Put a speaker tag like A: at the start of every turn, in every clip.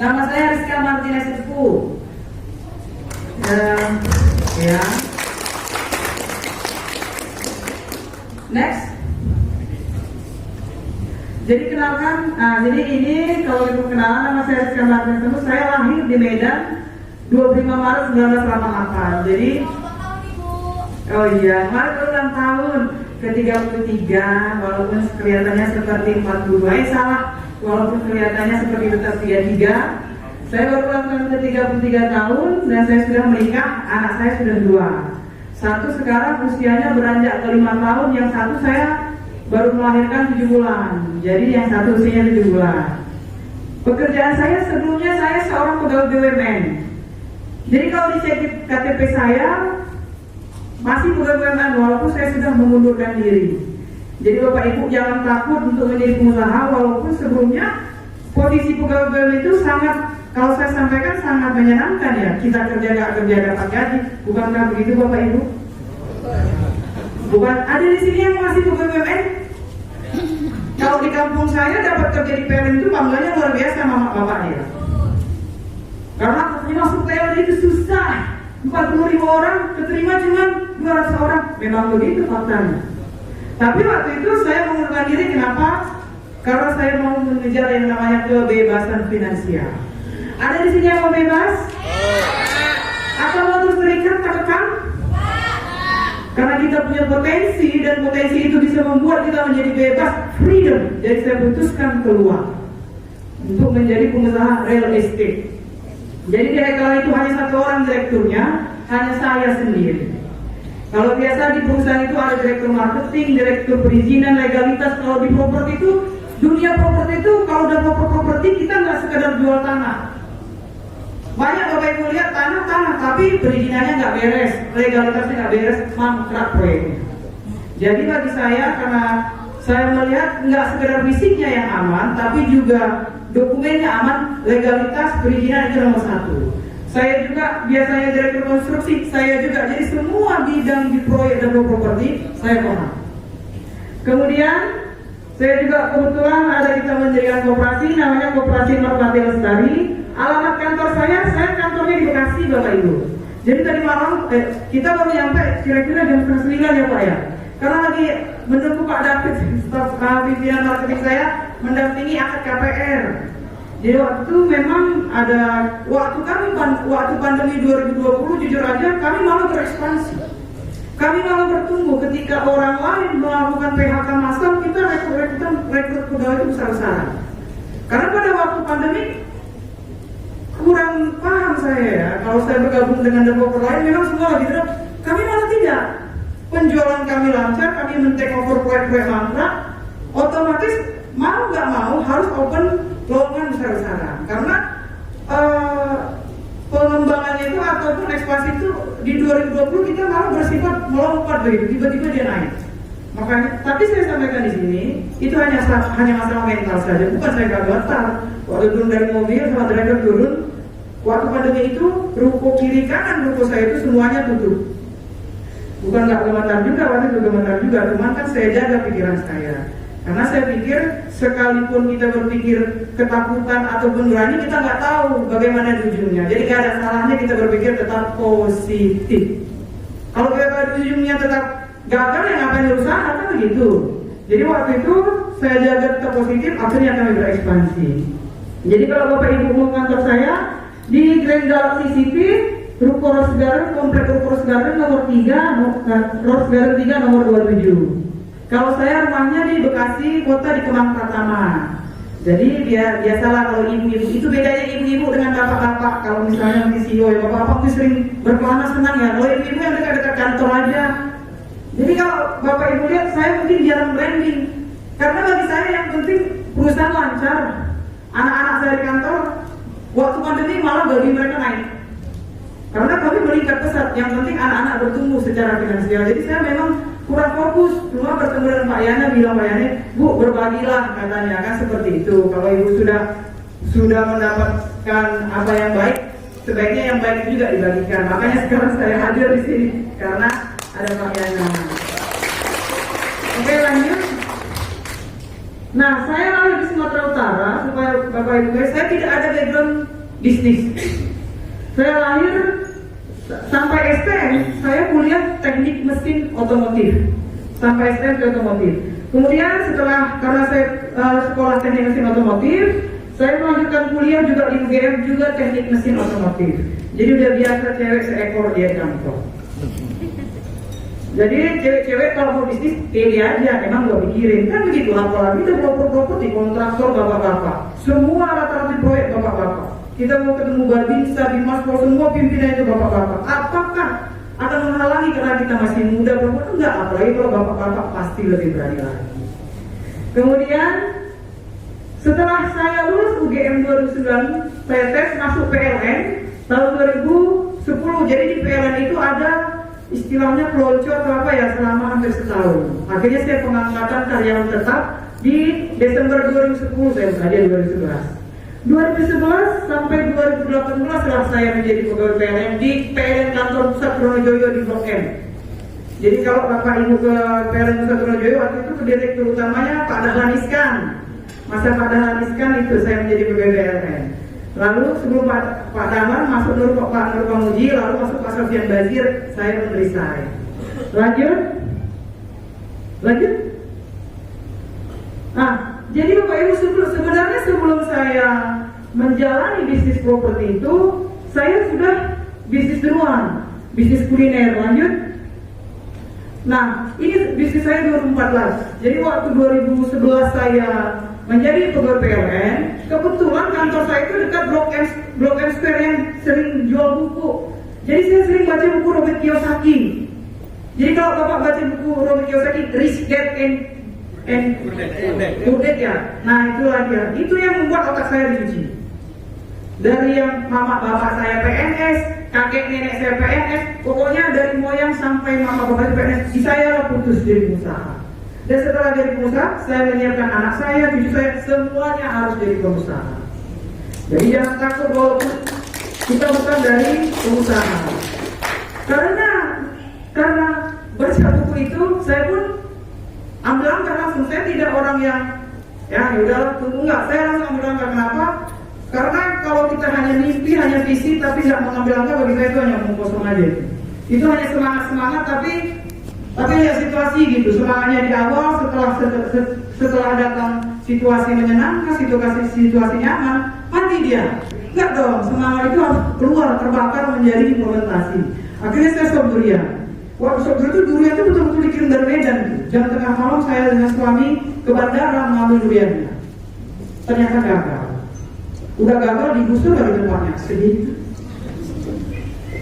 A: Nama saya Rizka Martinez Sepu. Ya. Next. Jadi kenalkan, jadi ini kalau ibu kenalan, nama saya Rizka Martinez Sepu. Saya lahir di Medan 25 Maret 1988. Jadi oh iya, Maret ulang tahun ke-33, walaupun kelihatannya seperti 42, salah, walaupun kelihatannya seperti tetap 33. Saya baru ulang tahun ke-33 tahun dan saya sudah menikah, anak saya sudah 2. Satu sekarang usianya beranjak ke 5 tahun, yang satu saya baru melahirkan 7 bulan. Jadi yang satu usianya 7 bulan. Pekerjaan saya sebelumnya saya seorang pegawai BUMN. Jadi kalau dicek KTP saya masih pegawai BUMN walaupun saya sudah mengundurkan diri. Jadi Bapak Ibu jangan takut untuk menjadi pengusaha, walaupun sebelumnya posisi pegawai BUMN itu sangat, kalau saya sampaikan sangat menyenangkan ya. Kita kerja nggak kerja dapat gaji, bukankah begitu Bapak Ibu? Bukan, ada di sini yang masih pegawai BUMN? Kalau di kampung saya dapat kerja di PLN itu bangganya luar biasa mama bapaknya. Karena masuk PLN itu susah. 40.000 orang, keterima cuma 200 orang. Memang begitu faktanya. Tapi waktu itu saya mengundurkan diri, kenapa? Karena saya mau mengejar yang namanya kebebasan finansial. Ada di sini yang mau bebas? Atau mau terus terikat, terkekang? Karena kita punya potensi, dan potensi itu bisa membuat kita menjadi bebas, freedom. Jadi saya putuskan keluar untuk menjadi pengusaha real estate. Jadi di Ekala itu hanya satu orang direkturnya, hanya saya sendiri. Kalau biasa di perusahaan itu ada direktur marketing, direktur perizinan, legalitas. Kalau di properti itu, dunia properti itu, kalau udah properti kita nggak sekedar jual tanah. Banyak Bapak Ibu lihat tanah, tapi perizinannya nggak beres, legalitasnya nggak beres, mangkrak proyeknya. Jadi bagi saya, karena saya melihat nggak sekedar fisiknya yang aman, tapi juga dokumennya aman, legalitas, perizinan itu nomor 1. Saya juga biasanya direktur konstruksi, saya juga, jadi semua bidang di proyek dan properti saya paham. Kemudian saya juga kebetulan ada kita mendirikan koperasi, namanya Koperasi Merpati Lestari. Alamat kantor saya kantornya di Bekasi Bapak Ibu. Jadi tadi malam kita baru nyampe kira-kira jam 9 ya Pak ya. Karena lagi menunggu Pak David, staf pimpinan marketing saya mendampingi akad KPR. Jadi waktu itu memang ada, waktu pandemi 2020 jujur aja kami malah berekspansi. Kami malah bertumbuh ketika orang lain melakukan PHK massal, kita rekrut pegawai itu besar-besaran. Karena pada waktu pandemi kurang paham saya ya, kalau saya bergabung dengan developer lain memang semua lagi drop, kami malah tidak. Penjualan kami lancar, kami men-take over proyek-proyek mangkrak, otomatis mau nggak mau harus open lowongan besar-besaran. Karena pengembangannya itu ataupun ekspansi itu di 2020 kita malah bersifat melompat begitu, tiba-tiba dia naik. Makanya, tapi saya sampaikan di sini itu hanya masalah mental saja, bukan saya gagal. Waktu turun dari mobil sama driver turun, waktu pandemi itu ruko kiri kanan ruko saya itu semuanya tutup. Bukan nggak gemetar juga, waktu itu gemetar juga, cuman kan saya jaga pikiran saya. Karena saya pikir sekalipun kita berpikir ketakutan ataupun berani, kita nggak tahu bagaimana di ujungnya. Jadi nggak ada salahnya kita berpikir tetap positif. Kalau kita tahu di ujungnya tetap gagal, ya ngapain berusaha kan begitu. Jadi waktu itu saya jaga tetap positif, akhirnya kami berekspansi. Jadi kalau Bapak Ibu mau kantor saya di Grand Galaxy City, Ruko Rose Garden, Komplek Ruko Rose Garden nomor 3, Rose Garden 3 nomor 27. Kalau saya rumahnya di Bekasi Kota di Kemang Pratama. Jadi biasalah kalau ibu-ibu, itu bedanya ibu-ibu dengan bapak-bapak. Kalau misalnya di CEO ya, bapak-bapak itu sering berkelana senang ya. Kalau ibu-ibu yang dekat-dekat kantor aja. Jadi kalau Bapak Ibu lihat, saya mungkin jarang branding. Karena bagi saya yang penting perusahaan lancar. Anak-anak saya di kantor, waktu pandemi malah gaji mereka naik. Karena kami meningkat pesat, yang penting anak-anak bertumbuh secara finansial. Jadi saya memang kurang fokus. Cuma bertemu dengan Pak Yana, bilang Pak Yana, Bu berbagilah katanya, kan seperti itu. Kalau Ibu sudah mendapatkan apa yang baik, sebaiknya yang baik itu juga dibagikan. Makanya sekarang saya hadir di sini karena ada Pak Yana. Oke, lanjut. Nah, saya lahir di Sumatera Utara, supaya Bapak Ibu guys, saya tidak ada background bisnis. Saya lahir sampai STM, saya kuliah teknik mesin otomotif. Sampai STM ke otomotif. Kemudian karena saya sekolah teknik mesin otomotif, saya melanjutkan kuliah juga di UGM juga teknik mesin otomotif. Jadi udah biasa cewek seekor dia kantor. Jadi cewek-cewek kalau mau bisnis pilih aja, emang gak pikirin kan begitu. Apalagi kita proper di kontraktor bapak-bapak, semua rata-rata proyek bapak-bapak. Kita mau ketemu Babinsa, Bimaspol, semua pimpinan itu bapak-bapak. Apakah akan menghalangi karena kita masih muda perempuan? Enggak, apalagi kalau bapak-bapak pasti lebih berani lagi. Kemudian setelah saya lulus UGM 2009, saya tes masuk PLN tahun 2010. Jadi di PLN itu ada istilahnya pelonco atau apa ya selama hampir setahun. Akhirnya saya pengangkatan karyawan tetap di Desember 2010, saya bekerja 2011 sampai 2018 setelah saya menjadi pegawai PLN di PLN kantor pusat Pronojoyo di Blok M. Jadi kalau Bapak Ibu ke PLN pusat Pronojoyo waktu itu direktur utamanya Pak Dahlan Iskan. Masa Pak Dahlan Iskan itu saya menjadi pegawai PLN. Lalu sebelum Pak Dahlan masuk Pak Nur Pamuji, lalu masuk Pak Sofian Bazir, saya meresign. Lanjut. Nah, jadi Bapak Ibu sebenarnya sebelum saya menjalani bisnis properti itu, saya sudah bisnis duluan, bisnis kuliner. Lanjut. Nah, ini bisnis saya 2014. Jadi waktu 2011 saya menjadi pegawai PLN, kebetulan kantor saya itu dekat Blok M Square yang sering jual buku. Jadi saya sering baca buku Robert Kiyosaki. Jadi kalau Bapak baca buku Robert Kiyosaki, Rich Dad and Poor Dad ya. Nah itulah dia. Itu yang membuat otak saya dicuci. Dari yang mama bapak saya PNS, kakek nenek saya PNS, pokoknya dari moyang sampai mama bapak PNS, saya putus jadi pengusaha. Dan setelah jadi pengusaha, saya menyiapkan anak saya, cucu saya, semuanya harus jadi pengusaha. Jadi jangan takut walaupun kita bukan dari pengusaha. Karena baca buku itu, saya pun ambil langkah langsung. Saya tidak orang yang ya udahlah tunggu enggak. Saya langsung ambil langkah. Kenapa? Karena kalau kita hanya mimpi, hanya visi, tapi tidak mengambil langkah, bagi saya itu hanya omong kosong aja. Itu hanya semangat, tapi ya situasi gitu. Semangatnya di awal, setelah datang situasi menyenangkan, situasi nyaman, mati dia. Enggak dong, semangat itu harus keluar, terbakar menjadi implementasi. Akhirnya saya stop durian. Waktu stop durian itu betul-betul dikirim dari Medan. Jam tengah malam saya dengan suami ke bandara mengambil duriannya. Ternyata gagal. Udah gagal digusur dari tempatnya, sedih.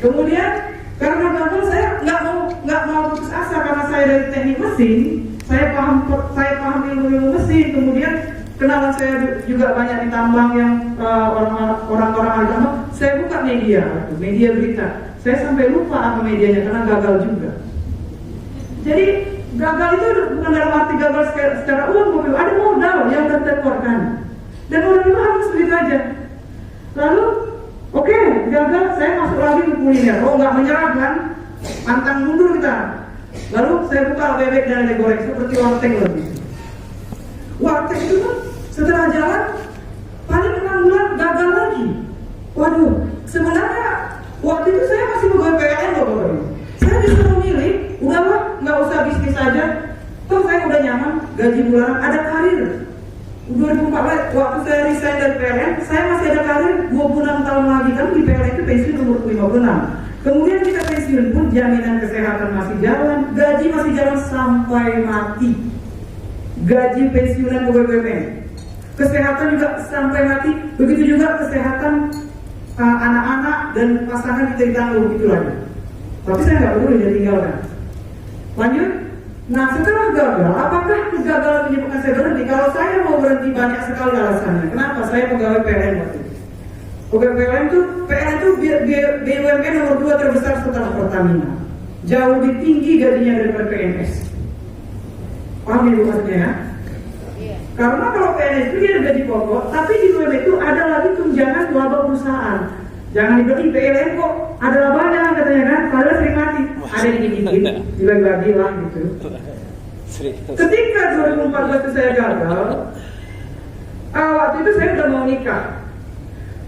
A: Kemudian karena gagal saya nggak mau putus asa karena saya dari teknik mesin, saya paham ilmu mesin. Kemudian kenalan saya juga banyak di tambang yang orang-orang ahli tambang. Saya buka media berita. Saya sampai lupa apa medianya karena gagal juga. Jadi gagal itu bukan dalam arti gagal secara uang, ada modal yang sudah terkeluarkan. Dan orang itu harus begitu aja. Lalu, oke, gagal, saya masuk lagi ke kuliner. Oh, nggak menyerah kan? Pantang mundur kita. Lalu saya buka bebek dan lele goreng seperti warteg lebih. Warteg itu setelah jalan, paling 6 bulan gagal lagi. Waduh, sebenarnya waktu itu saya masih pegawai PLN loh. Saya disuruh milih, udahlah, nggak usah bisnis aja. Toh saya udah nyaman, gaji bulanan, ada karir. 2014 waktu saya resign dari PLN, saya masih ada karir 26 tahun lagi. Kan di PLN itu pensiun umur 56. Kemudian kita pensiun pun jaminan kesehatan masih jalan, gaji masih jalan sampai mati. Gaji pensiunan BUMN, kesehatan juga sampai mati. Begitu juga kesehatan anak-anak dan pasangan kita ditanggung gitu lagi. Tapi saya nggak peduli, dia tinggalkan. Lanjut. Nah setelah gagal, apakah kegagalan menyebabkan saya berhenti? Kalau saya mau berhenti banyak sekali alasannya. Kenapa? Saya pegawai PLN waktu itu. Pegawai PLN itu BUMN nomor 2 terbesar setelah Pertamina. Jauh lebih tinggi gajinya daripada PNS. Paham ya maksudnya ya? Karena kalau PNS itu dia ada gaji pokok, tapi di BUMN itu ada lagi tunjangan laba perusahaan. Jangan dibagi PLN kok ada labanya katanya kan, padahal sering mati. Ada dikit-dikit, dibagi-bagi lah gitu. Ketika 2014 itu saya gagal, waktu itu saya udah mau nikah.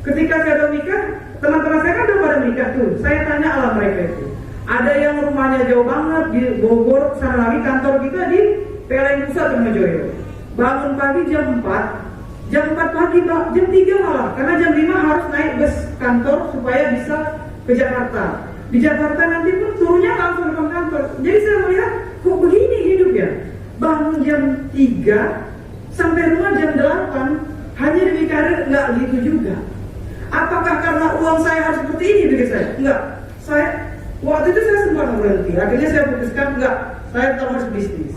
A: Ketika saya udah nikah, teman-teman saya kan udah pada nikah tuh. Saya tanya ala mereka itu. Ada yang rumahnya jauh banget di Bogor, sana lagi kantor kita di PLN Pusat Termojoyo. Bangun pagi jam 4 pagi, jam 3 malah, karena jam 5 harus naik bus kantor supaya bisa ke Jakarta. Di Jakarta nanti pun turunnya langsung ke kantor. Jadi saya melihat, kok begini hidup ya? Bangun jam 3 sampai rumah jam 8, hanya demi karir, nggak gitu juga. Apakah karena uang saya harus seperti ini bagi saya? Enggak. Waktu itu saya sempat berhenti. Akhirnya saya putuskan enggak, saya tetap harus bisnis.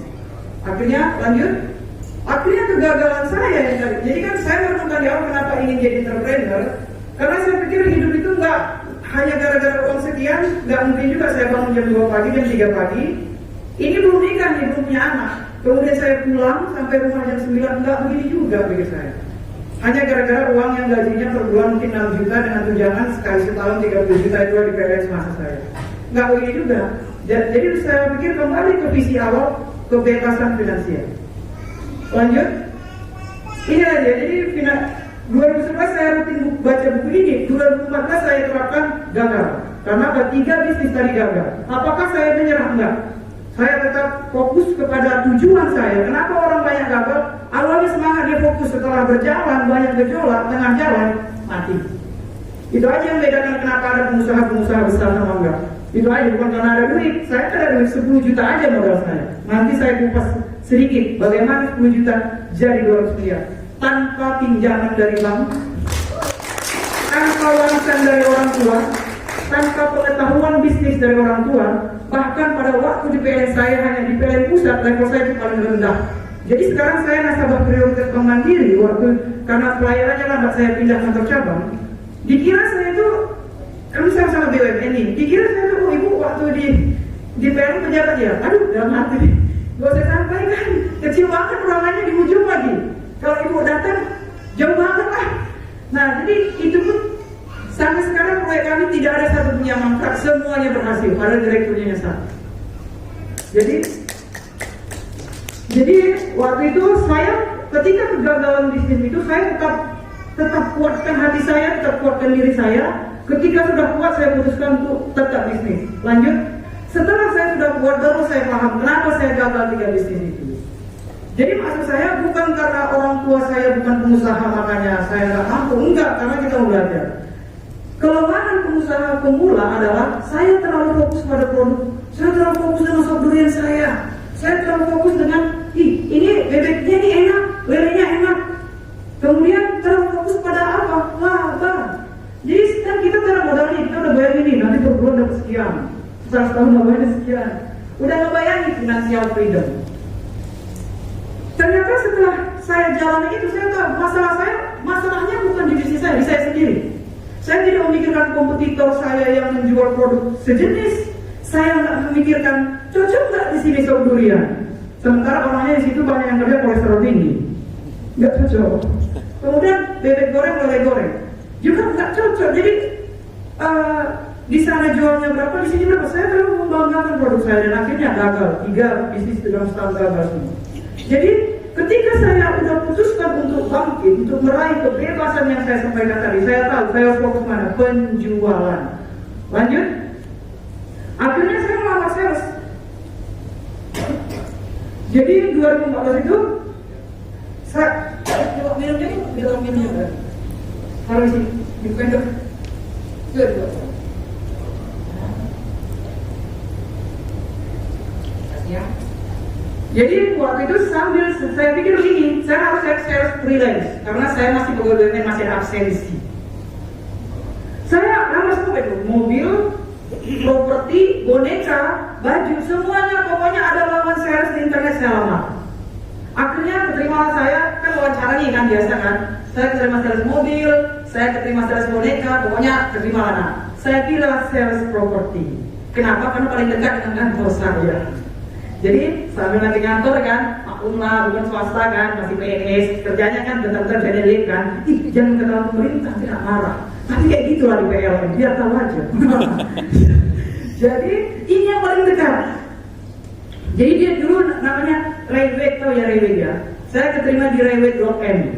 A: Akhirnya lanjut. Akhirnya kegagalan saya yang tadi. Jadi kan saya menemukan di awal kenapa ingin jadi entrepreneur. Karena saya pikir hidup itu enggak hanya gara-gara uang sekian. Enggak mungkin juga saya bangun jam 2 pagi, jam 3 pagi. Ini belum nikah nih, belum punya anak. Kemudian saya pulang sampai rumah jam 9. Enggak begini juga bagi saya. Hanya gara-gara uang yang gajinya per bulan mungkin 6 juta dengan tunjangan sekali setahun 30 juta itu di PLN semasa saya. Enggak begini juga. Jadi saya pikir kembali ke visi awal, kebebasan finansial. Lanjut. Ini aja. Jadi 2011 saya rutin baca buku ini. 2014 saya terapkan gagal. Karena ada 3 bisnis tadi gagal. Apakah saya menyerah? Enggak. Saya tetap fokus kepada tujuan saya. Kenapa orang banyak gagal? Awalnya semangat, dia fokus, setelah berjalan banyak gejolak, tengah jalan mati. Itu aja yang bedakan kenapa ada pengusaha-pengusaha besar sama enggak. Itu aja, bukan karena ada duit. Saya ada duit 10 juta aja modal saya. Nanti saya kupas sedikit bagaimana 10 juta jadi 200 miliar tanpa pinjaman dari bank, tanpa warisan dari orang tua, tanpa pengetahuan bisnis dari orang tua. Bahkan pada waktu di PLN saya hanya di PLN Pusat, level saya itu paling rendah. Jadi sekarang saya nasabah prioritas Bank Mandiri. Waktu karena pelayanannya lambat saya pindah kantor cabang. Dikira saya itu kami sama-sama BUMN ini. Dikira saya tuh ibu waktu di PLN pejabat ya. Aduh, dalam hati. Gak usah sampaikan. Kecil banget ruangannya di ujung lagi. Kalau ibu datang jauh banget lah. Nah, jadi itu pun sampai sekarang proyek kami tidak ada satu pun yang mangkrak, semuanya berhasil. Padahal direkturnya satu. Jadi waktu itu saya ketika kegagalan bisnis itu saya tetap kuatkan hati saya, tetap kuatkan diri saya. Ketika sudah kuat saya putuskan untuk tetap bisnis. Lanjut. Setelah saya sudah kuat baru saya paham kenapa saya gagal 3 bisnis itu. Jadi maksud saya bukan karena orang tua saya bukan pengusaha makanya saya nggak mampu. Enggak, karena kita belajar. Kelemahan pengusaha pemula adalah saya terlalu fokus pada produk. Saya terlalu fokus dengan sop durian saya. Saya terlalu fokus dengan ini bebeknya ini enak, lelenya enak. Kemudian terlalu fokus pada apa? Laba. Jadi kan kita terlalu modal nih, kita udah bayar ini, nanti per bulan dapat sekian. Setelah setahun bayarnya sekian. Udah ngebayangin financial freedom. Ternyata setelah saya jalani itu saya tahu masalahnya bukan di bisnis saya, di saya sendiri. Saya tidak memikirkan kompetitor saya yang menjual produk sejenis. Saya nggak memikirkan cocok nggak di sini sop durian. Sementara orangnya di situ banyak yang kerja kolesterol tinggi, nggak cocok. Kemudian bebek goreng, lele goreng juga nggak cocok. Jadi di sana jualnya berapa, di sini berapa. Saya terlalu membanggakan produk saya dan akhirnya gagal. 3 bisnis dalam setahun gagal semua. Jadi ketika saya sudah putuskan untuk bangkit, untuk meraih kebebasan yang saya sampaikan tadi, saya tahu saya harus fokus mana, penjualan. Lanjut. Akhirnya saya melamar sales. Jadi 2014 itu saya minum juga. Harus di vendor. Jadi waktu itu sambil saya pikir begini, saya harus sales freelance karena saya masih pegawai masih ada absensi. Saya ramah semua itu, mobil, properti, boneka, baju, semuanya pokoknya ada lawan sales di internet saya lamar. Akhirnya keterima saya, kan wawancara nih kan biasa kan. Saya keterima sales mobil, saya keterima sales boneka, pokoknya keterima lah. Saya pilih sales properti. Kenapa? Karena paling dekat dengan kantor saya. Jadi sambil nanti kantor kan, maklum lah, bukan swasta kan, masih PNS, kerjanya kan betul-betul generik kan. Jangan ketahuan pemerintah, tidak marah. Tapi kayak gitulah di PLN, biar tahu aja. Jadi ini yang paling dekat. Jadi dia dulu namanya Railway, tau ya Railway ya. Saya keterima di Railway Blok M.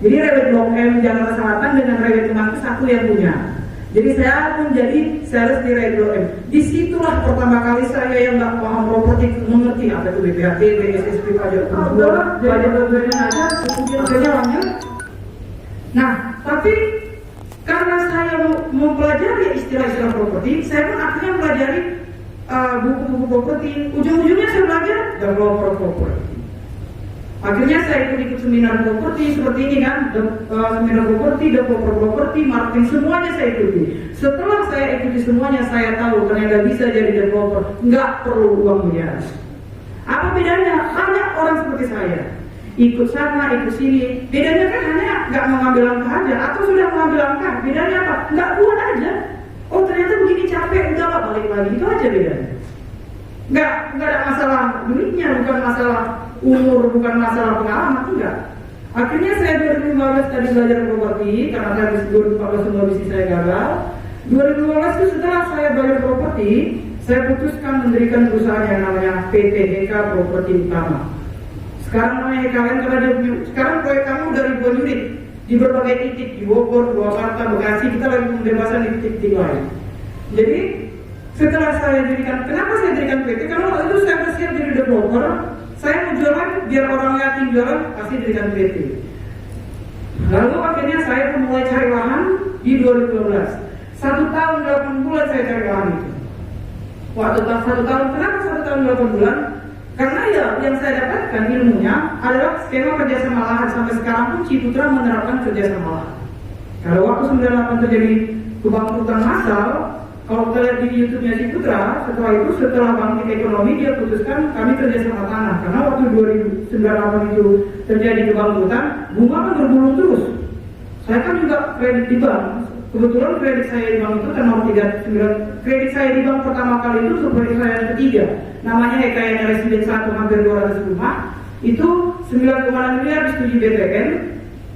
A: Jadi Railway Blok M Jakarta Selatan dengan Railway Kemang itu satu yang punya. Jadi saya pun jadi sales di Railway Blok M. Disitulah pertama kali saya yang nggak paham properti mengerti apa itu BPHT, BSSP, pajak perbuatan, pajak perbuatan aja, kemudian akhirnya lanjut. Nah, tapi karena saya mempelajari istilah-istilah properti, saya pun akhirnya mempelajari buku-buku properti. Ujung-ujungnya saya belajar developer properti. Akhirnya saya ikut seminar properti seperti ini kan, seminar properti, developer properti, marketing, semuanya saya ikuti. Setelah saya ikuti semuanya, saya tahu ternyata bisa jadi developer, nggak perlu uang miliar. Apa bedanya? Banyak orang seperti saya ikut sana, ikut sini. Bedanya kan hanya nggak mengambil langkah aja, atau sudah mengambil langkah. Bedanya apa? Nggak buat aja. Oh ternyata begini capek, udah lah balik lagi. Itu aja bedanya. Nggak ada masalah duitnya, bukan masalah umur, bukan masalah pengalaman, enggak. Akhirnya saya 2015 tadi belajar properti karena saya 2014 semua bisnis saya gagal. 2015 itu setelah saya belajar properti, saya putuskan mendirikan perusahaan yang namanya PT HK Properti Utama. Sekarang namanya HKN karena sekarang proyek kamu udah ribuan unit di berbagai titik, di Bogor, Purwakarta, Bekasi, kita lagi pembebasan di titik-titik lain. Jadi setelah saya dirikan, kenapa saya dirikan PT? Karena waktu itu saya bersiap jadi developer, saya mau jualan, biar orang yakin jualan, pasti dirikan PT. Lalu akhirnya saya pun mulai cari lahan di 2012. 1 tahun 8 bulan saya cari lahan itu. Waktu 1 tahun, kenapa 1 tahun 8 bulan? Karena ya yang saya dapatkan ilmunya adalah skema kerjasama lahan. Sampai sekarang pun Ciputra menerapkan kerjasama lahan. Kalau waktu 98 terjadi kebangkrutan massal, kalau kita lihat di YouTube-nya Ciputra, setelah bangkit ekonomi dia putuskan kami kerjasama tanah. Karena waktu 2098 itu terjadi kebangkrutan, bunga kan bergulung terus. Saya kan juga kredit di bank. Kebetulan kredit saya di bank itu tenor 39. Kredit saya di bank pertama kali itu seperti saya yang ketiga. Namanya EKN Residen 1 hampir 200 rumah. Itu 9,6 miliar disetujui BPN.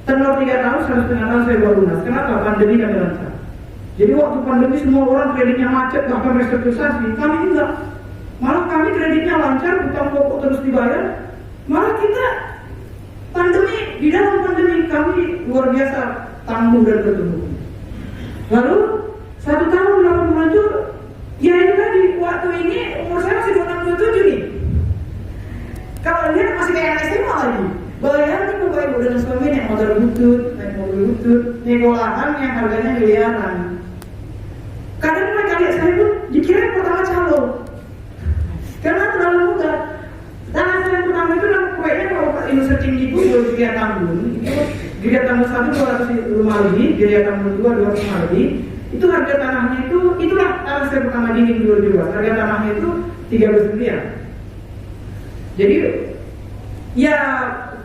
A: Tenor 3 tahun, 1,5 tahun saya baru lunas. Kenapa? Pandemi kami lancar. Jadi waktu pandemi semua orang kreditnya macet, bahkan restrukturisasi. Kami enggak. Malah kami kreditnya lancar, utang pokok terus dibayar. Malah kita di dalam pandemi kami luar biasa tangguh dan bertumbuh. Lalu 1 tahun 8 bulan itu, ya itu tadi waktu ini umur saya masih 26-27 nih. Kalau lihat masih kayak anak SMA lagi. Bayangin tuh baik dengan suami yang motor butut, naik mobil butut, nego lahan yang harganya miliaran. Kadang mereka lihat saya pun dikira pertama calo, karena terlalu muda. Tanah saya yang pertama itu lah proyeknya kalau ini searching di Google Gria Tambun, itu Gria Tambun 1 200 rumah lebih, Gria Tambun 2 200 rumah lebih. Itu harga tanahnya itu, itulah tanah saya pertama di 2012. Harga tanahnya itu 13 miliar. Jadi ya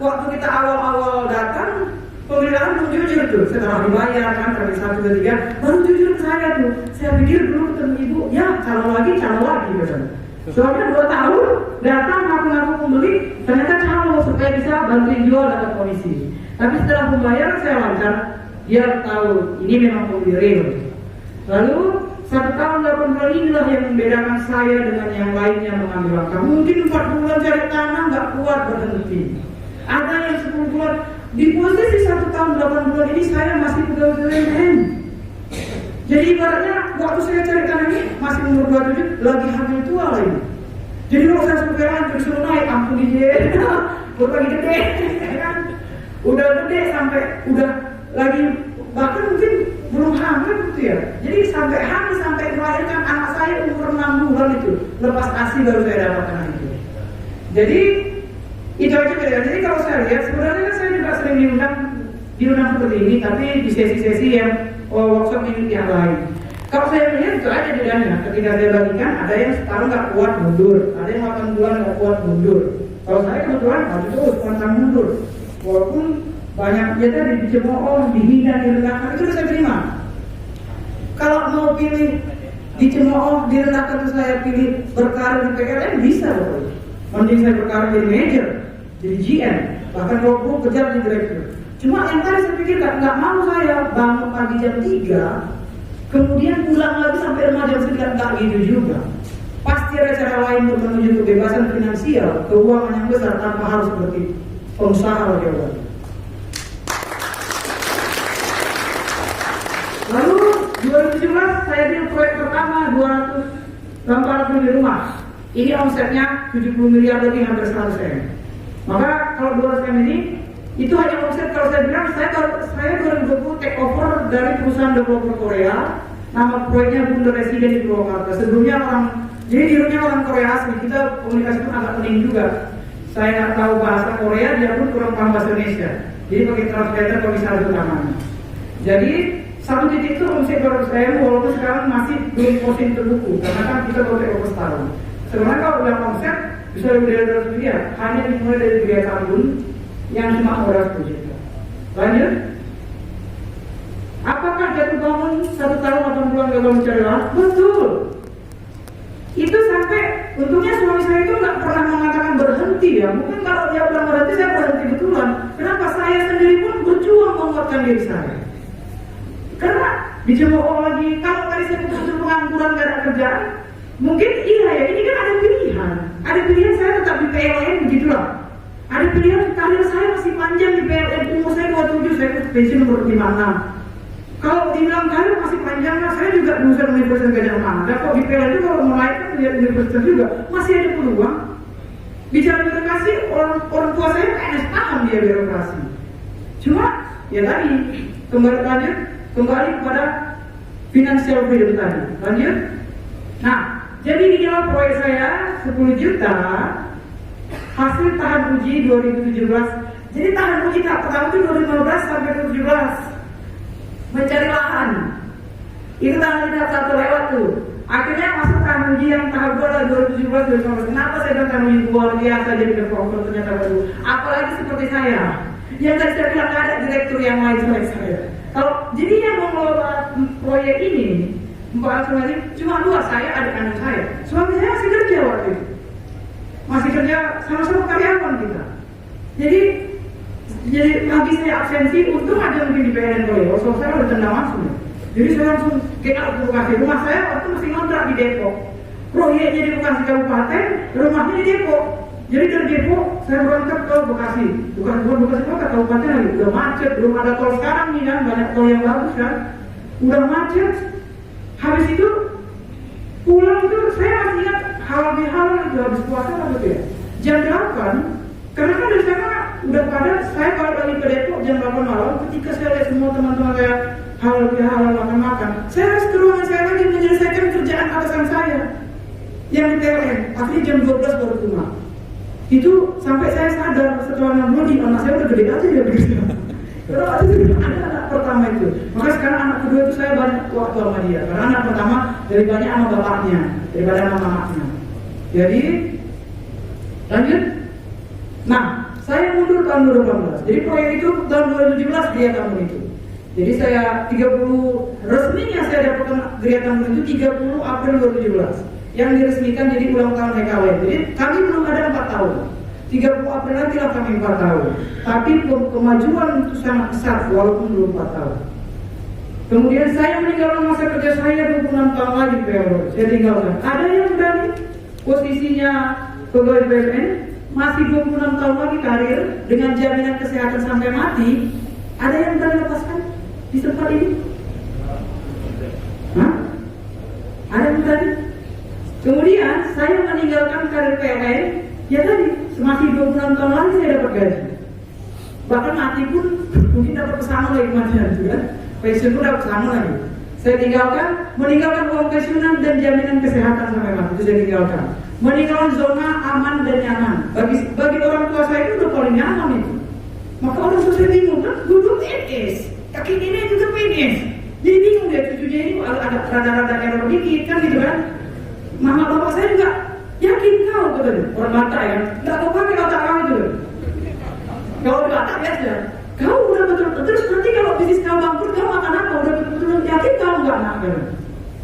A: waktu kita awal-awal datang, pemilihan belum jujur tuh. Setelah dibayar kan, kali 1, 2, 3, baru jujur ke saya tuh. Saya pikir dulu ketemu ibu, ya calon lagi gitu. Soalnya 2 tahun datang ngaku-ngaku membeli, ternyata calon supaya bisa bantuin jual dapat komisi. Tapi setelah pembayaran saya lancar, dia tahu ini memang mobil real. Lalu 1 tahun 8 bulan inilah yang membedakan saya dengan yang lainnya mengambil langkah. Mungkin 4 bulan cari tanah nggak kuat berhenti. Ada yang 10 bulan. Di posisi 1 tahun 8 bulan ini saya masih pegawai BUMN. Jadi ibaratnya waktu saya cari tanah ini masih umur 27, lagi hamil tua lagi. Jadi kalau saya sekarang disuruh naik, ampun dia, berbagi gede, kan? Udah gede sampai udah lagi bahkan mungkin belum hamil gitu ya. Jadi sampai hamil sampai melahirkan anak saya umur 6 bulan itu, lepas ASI baru saya dapatkan itu. Jadi itu aja beda. Jadi kalau saya lihat sebenarnya saya juga sering diundang seperti ini, tapi di sesi-sesi yang workshop yang lain. Kalau saya melihat itu aja bedanya. Ketika saya bagikan, ada yang setahun nggak kuat mundur, ada yang 8 bulan nggak kuat mundur. Kalau saya kebetulan harus terus pantang mundur, walaupun banyak ya tadi dicemooh, dihina, direndahkan, itu saya terima. Kalau mau pilih dicemooh, direndahkan, itu saya pilih berkarir di PLN bisa loh. Mending saya berkarir jadi manajer, jadi GM, bahkan kalau perlu kejar di direktur. Cuma yang tadi saya pikir nggak mau saya bangun pagi jam 3, kemudian pulang lagi sampai rumah jam 9, nggak gitu juga. Pasti Pasti ada cara lain untuk menuju kebebasan finansial, keuangan yang besar tanpa harus seperti pengusaha bagaimana. Lalu 2017 saya bikin proyek pertama 200 unit rumah. Ini omsetnya 70 miliar lebih, hampir 100 M. Maka kalau 200 M ini itu hanya omset. Kalau saya bilang saya 2020 take over dari perusahaan developer Korea. Nama proyeknya Bunda Residen di Purwakarta. Sebelumnya jadi dirumnya orang Korea asli. Kita komunikasi pun agak pening juga. Saya nggak tahu bahasa Korea, dia pun kurang paham bahasa Indonesia. Jadi pakai translator kalau bisa ada namanya. Jadi satu titik itu omset 200 M, walaupun sekarang masih belum posting terbuku karena kan kita baru take over setahun. Sebenarnya kalau udah omset bisa lebih dari 200 miliar, hanya dimulai dari biaya tahun yang cuma 200 juta. Lanjut. Apakah jatuh bangun 1 tahun 8 bulan gagal mencari lahan? Betul. Itu sampai untungnya suami saya itu nggak pernah mengatakan berhenti ya. Mungkin kalau dia bilang berhenti, saya berhenti betulan. Kenapa? Saya sendiri pun berjuang menguatkan diri saya. Karena dijemur lagi, kalau tadi saya butuh pengangguran gak ada kerjaan, mungkin iya ya, ini kan ada pilihan. Ada pilihan saya tetap di PLN, begitulah. Ada pilihan karir saya masih panjang di PLN, umur saya 27, saya pensiun umur 56. Kalau dibilang karir masih panjang, saya juga lulusan Universitas Gadjah Mada. Kok di PLN itu kalau mau naik kan lihat universitas juga, masih ada peluang. Bicara birokrasi, orang tua saya PNS, paham dia birokrasi. Cuma, ya tadi, kembali kepada financial freedom tadi. Lanjut. Nah, jadi di dalam proyek saya 10 juta hasil tahan uji 2017. Jadi tahan uji tahap pertama itu 2015 sampai 2017 mencari lahan. Itu tahan uji tahap 1 lewat tuh. Akhirnya masuk tahan uji yang tahap 2 adalah 2017-2015. Kenapa saya bilang tahan uji luar biasa jadi developer ternyata baru. Apalagi seperti saya yang tadi saya bilang ada direktur yang lain selain saya. Kalau jadi yang mengelola proyek ini, Mbak Asmari, cuma 2, saya ada anak saya. Suami saya masih kerja waktu itu, masih kerja sama-sama karyawan kita. Jadi lagi saya absensi, untung aja mungkin di PLN Korea. So saya udah tendang langsung. Jadi saya langsung ke Bekasi. Rumah saya waktu masih ngontrak di Depok. Proyeknya di Bekasi Kabupaten, rumahnya di Depok. Jadi dari Depok saya berangkat ke Bekasi, bukan Bekasi kota, kabupaten lagi. Udah macet, belum ada tol sekarang nih kan, banyak tol yang bagus kan. Udah macet. Habis itu pulang itu saya masih ingat halal itu habis puasa apa tuh ya? Jam 8, karena kan dari sana udah pada saya balik lagi ke Depok jam 8 malam. Ketika saya lihat semua teman-teman saya halal makan, saya harus ke ruangan saya lagi menyelesaikan kerjaan atasan saya yang di PLN. Akhirnya jam 12 baru pulang. Itu sampai saya sadar setelah 6 bulan anak saya udah gede aja ya begitu. Karena waktu itu anak pertama itu. Maka sekarang anak kedua itu saya banyak waktu sama dia. Karena anak pertama dari banyak sama bapaknya daripada sama mamanya. Jadi lanjut. Nah, saya mundur tahun 2018. Jadi proyek itu tahun 2017 dia tahun itu. Jadi saya 30 resminya saya dapatkan Gria tahun itu 30 April 2017. Yang diresmikan jadi ulang tahun TKW. Jadi kami belum ada 4 tahun. 30 April nanti lah kami 4 tahun. Tapi kemajuan itu sangat besar walaupun belum 4 tahun. Kemudian saya meninggalkan masa kerja saya 26 tahun lagi PLN. Saya tinggalkan. Ada yang berani posisinya pegawai PLN masih 26 tahun lagi karir dengan jaminan kesehatan sampai mati. Ada yang berani lepaskan di tempat ini? Hah? Ada yang berani? Kemudian saya meninggalkan karir PLN, ya tadi masih 26 tahun lagi saya dapat gaji. Bahkan mati pun mungkin dapat pesangon lagi kematian itu kan. Pensiun pun dapat pesangon lagi. Saya meninggalkan uang pensiunan dan jaminan kesehatan sampai mati itu saya tinggalkan. Meninggalkan zona aman dan nyaman. Bagi orang tua saya itu udah paling nyaman itu. Maka orang tua saya bingung kan, duduk PNS, kaki nenek juga PNS. Jadi bingung dia cucunya ini ada rada-rada error dikit kan gitu kan. Mama bapak saya juga yakin kau katanya, orang mata ya, nggak mau pakai otak kamu itu. Kalau di otak biasa, kau udah betul-betul nanti kalau bisnis kau bangkrut kau makan apa? Udah betul-betul yakin kau nggak nak kan?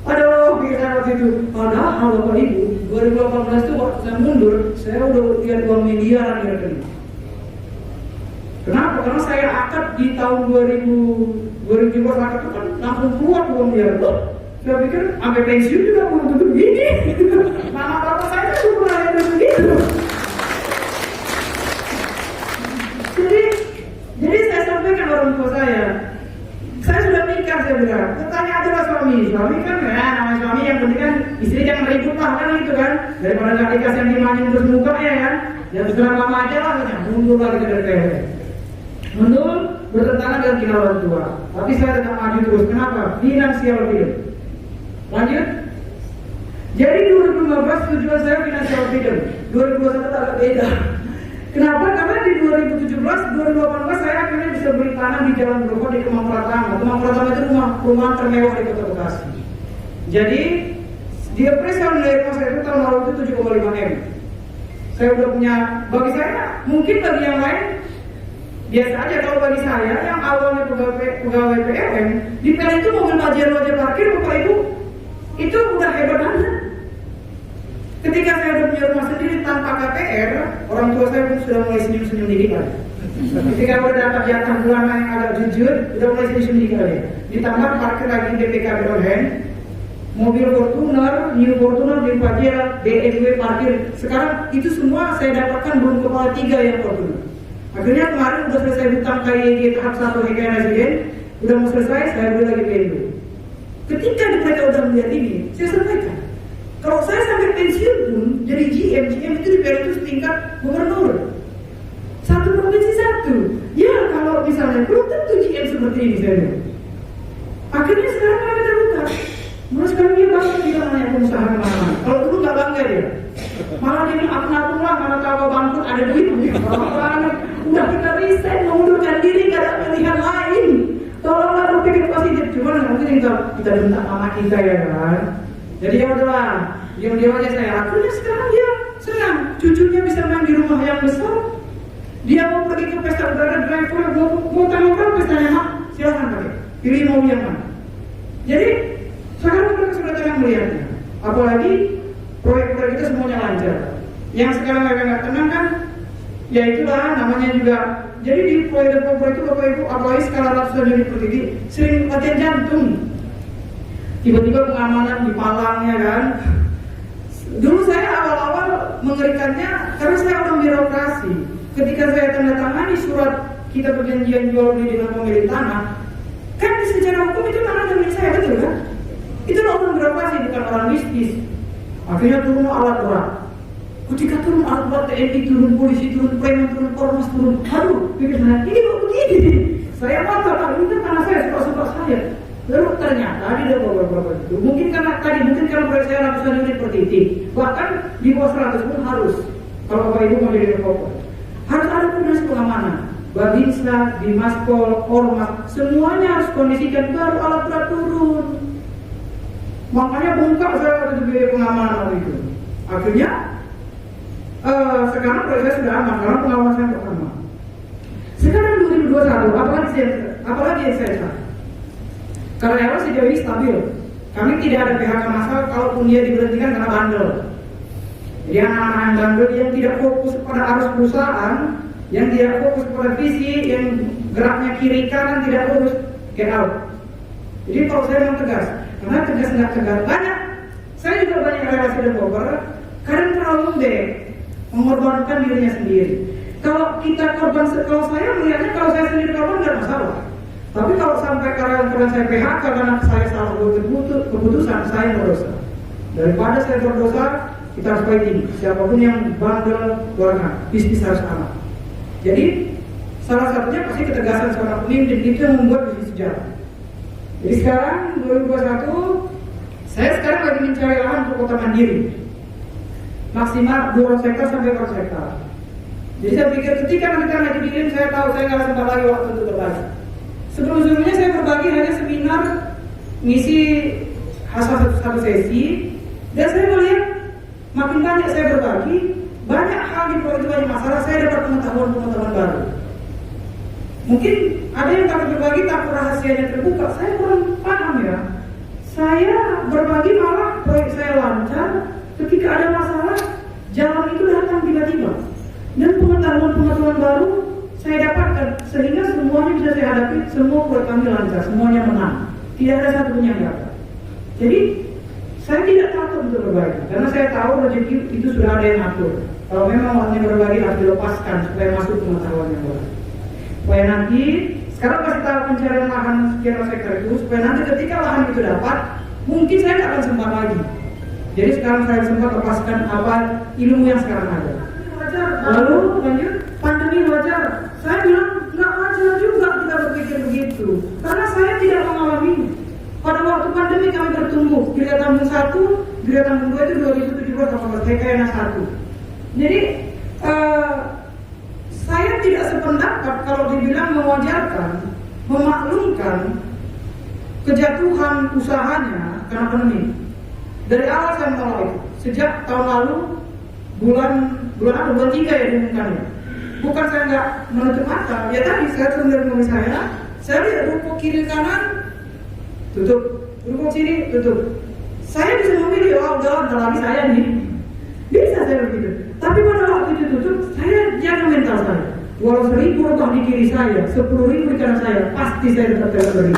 A: Aduh, pikir waktu itu. Padahal bapak ibu 2018 itu waktu saya mundur, saya udah lihat 2 miliar gitu. Kenapa? Karena saya akad di tahun 2017 akad itu kan langsung keluar 2 miliar. Saya pikir sampai pensiun juga belum tentu gini. Mama bapak kan, daripada nggak dikasih yang dimanin terus muka ya kan, ya terserah mama aja lah, mundur lagi ke DPR. Mundur bertentangan dengan kinerja orang tua. Tapi saya tetap maju terus. Kenapa? Financial freedom. Lanjut. Jadi 2015 tujuan saya financial freedom. 2021 agak beda. Kenapa? Karena di 2017, 2018 saya akhirnya bisa beli tanah di Jalan Bromo di Kemang Pratama. Kemang Pratama itu rumah termewah di Kota Bekasi. Jadi di appraisal nilai rumah saya itu tahun lalu itu 7,5 M. Saya udah punya, bagi saya mungkin bagi yang lain biasa aja. Kalau bagi saya yang awalnya pegawai PLN di PLN itu mobil pajero aja parkir Bapak Ibu itu udah hebat banget. Ketika saya udah punya rumah sendiri tanpa KPR, orang tua saya pun sudah mulai senyum-senyum dikit kan. Ketika udah dapat jatah bulanan yang agak jujur, udah mulai senyum-senyum dikit kali. Ditambah parkir lagi BPKB on hand, mobil Fortuner, New Fortuner, New Pajero, BMW parkir. Sekarang itu semua saya dapatkan belum kepala 3 yang Fortuner. Akhirnya kemarin udah selesai hutang KYG tahap 1 HKN Residen, udah mau selesai, saya beli lagi PNB. Ketika mereka udah melihat ini, saya sampaikan, kalau saya sampai pensiun pun jadi GM itu di PLN itu setingkat gubernur. Satu provinsi satu. Ya kalau misalnya belum tentu GM seperti ini saya bilang. Akhirnya sekarang mereka terbuka. Malah sekarang dia bangga tidak nanya pengusaha kemana-mana. Kalau dulu nggak bangga dia. Malah dia bilang akun lah, mana tahu bangkrut ada duit. Udah kita resign, mengundurkan diri, gak ada pilihan lain. Tolonglah berpikir positif. Cuma mungkin kita bentak mama kita ya kan. Jadi ya udahlah, diam-diam aja saya. Akhirnya sekarang dia senang, cucunya bisa main di rumah yang besar. Dia mau pergi ke pesta udara driver, mau tampil pestanya mak, silahkan pakai. Pilih mau yang mana. Jadi sekarang mereka sudah tenang melihatnya. Apalagi proyek-proyek kita semuanya lancar. Yang sekarang mereka nggak tenang kan, ya itulah namanya juga. Jadi di proyek itu Bapak Ibu, apalagi skala ratusan unit per titik, sering latihan jantung. Tiba-tiba pengamanan di Palangnya kan. Dulu saya awal-awal mengerikannya karena saya orang birokrasi. Ketika saya tanda tangani surat kita perjanjian jual beli dengan pemilik tanah, kan secara hukum itu tanah milik saya, betul kan? Itu orang birokrasi bukan orang bisnis. Akhirnya turun alat berat. Ketika turun alat berat, TNI turun, polisi turun, preman turun, ormas turun. Aduh, pikir saya, ini kok begini? Saya motor, ini kan tanah saya, suka-suka saya. Lalu ternyata di beberapa itu, mungkin karena proyek saya ratusan unit per titik, bahkan di bawah 100 pun harus. Kalau Bapak Ibu mau jadi developer, harus ada koordinasi pengamanan. Babinsa, Dimaspol, Ormas, semuanya harus kondisikan baru alat berat turun. Makanya bongkar saya waktu biaya pengamanan waktu itu. Akhirnya sekarang proyek saya sudah aman karena pengawasan saya pertama. Sekarang 2021, apalagi yang saya salah. Karyawan sejauh ini stabil. Kami tidak ada PHK massal kalaupun dia diberhentikan karena bandel. Jadi anak-anak yang bandel yang tidak fokus pada arus perusahaan, yang tidak fokus pada visi, yang geraknya kiri kanan tidak fokus, get out. Jadi kalau saya mau tegas, karena tegas nggak tegas banyak. Saya juga banyak relasi developer, kadang terlalu lembek, mengorbankan dirinya sendiri. Kalau kita korban, kalau saya melihatnya kalau saya sendiri korban nggak masalah. Tapi kalau sampai karyawan saya PHK karena saya salah keputusan, saya berdosa. Daripada saya berdosa, kita harus fighting. Siapapun yang bandel, keluarga, bisnis harus aman. Jadi salah satunya pasti ketegasan seorang pemimpin itu yang membuat bisnis sejarah. Jadi sekarang 2021, saya sekarang lagi mencari lahan untuk kota mandiri. Maksimal 200 hektar sampai 400 hektar. Jadi saya pikir ketika nanti tanah itu dikirim, saya tahu saya nggak sempat lagi waktu untuk berbagi. Sebelum-sebelumnya saya berbagi hanya seminar, ngisi hasil satu sesi, dan saya melihat makin banyak saya berbagi, banyak hal di proyek itu banyak masalah, saya dapat pengetahuan baru. Mungkin ada yang takut berbagi, takut rahasianya terbuka, saya kurang paham ya. Saya berbagi malah proyek saya lancar, ketika ada masalah, jalan itu datang tiba-tiba. Dan pengetahuan baru saya dapatkan, sehingga semuanya bisa saya hadapi, semua proyek kami lancar, semuanya menang. Tidak ada satu pun yang gagal. Jadi, saya tidak takut untuk berbagi, karena saya tahu rezeki itu sudah ada yang atur. Kalau memang waktunya berbagi harus dilepaskan supaya masuk pengetahuan yang baru. Supaya nanti, sekarang kasih tahu pencarian lahan sekian hektar itu, supaya nanti ketika lahan itu dapat, mungkin saya tidak akan sempat lagi. Jadi sekarang saya sempat lepaskan apa ilmu yang sekarang ada. Lalu lanjut, pandemi wajar. Saya bilang nggak wajar juga kita berpikir begitu, karena saya tidak mengalaminya. Pada waktu pandemi kami bertumbuh, Gereja Tambun 1, Gereja Tambun 2 itu 2017 TKN 1. Jadi saya tidak sependapat kalau dibilang mewajarkan, memaklumkan kejatuhan usahanya karena pandemi. Dari awal saya menolak itu. Sejak tahun lalu bulan 3 ya diumumkannya. Bukan saya nggak menutup mata, ya tadi saya turun dari mobil saya lihat ruko kiri kanan tutup, ruko kiri tutup. Saya bisa memilih, udah lagi saya nih, bisa saya begitu. Tapi pada waktu itu tutup, saya jaga mental saya. Walau 1000 rumah di kiri saya, 10.000 di kanan saya, pasti saya tetap berdiri.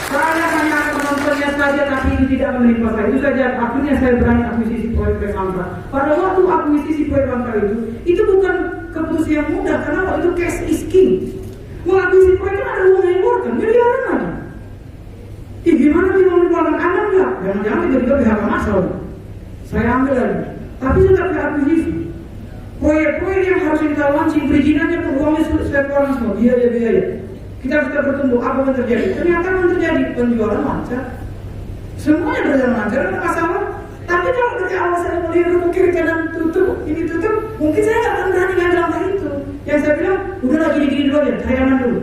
A: Saya hanya menontonnya saja, tapi ini tidak menimpa saya. Itu saja, akhirnya saya berani akuisisi proyek Angka. Pada waktu akuisisi proyek Angka itu bukan keputusan yang mudah, karena waktu itu cash is king. Mengakuisisi proyek kan ada uang yang keluarkan, miliaran aja. Gimana sih mau mengeluarkan Anda enggak? Jangan-jangan tiba-tiba PHK masal. Saya ambil lagi. Tapi tetap akuisisi. Proyek-proyek yang harus kita launching, perizinannya pun uangnya saya keluarkan semua, biaya-biaya. Kita sudah bertumbuh, apa yang terjadi? Ternyata yang terjadi penjualan lancar. Semuanya berjalan lancar, ada masalah. Tapi kalau dari awal saya melihat ruko kiri kanan tutup, ini tutup, mungkin saya nggak akan berani ngambil langkah itu. Yang saya bilang, udahlah gini-gini dulu aja, cari aman dulu.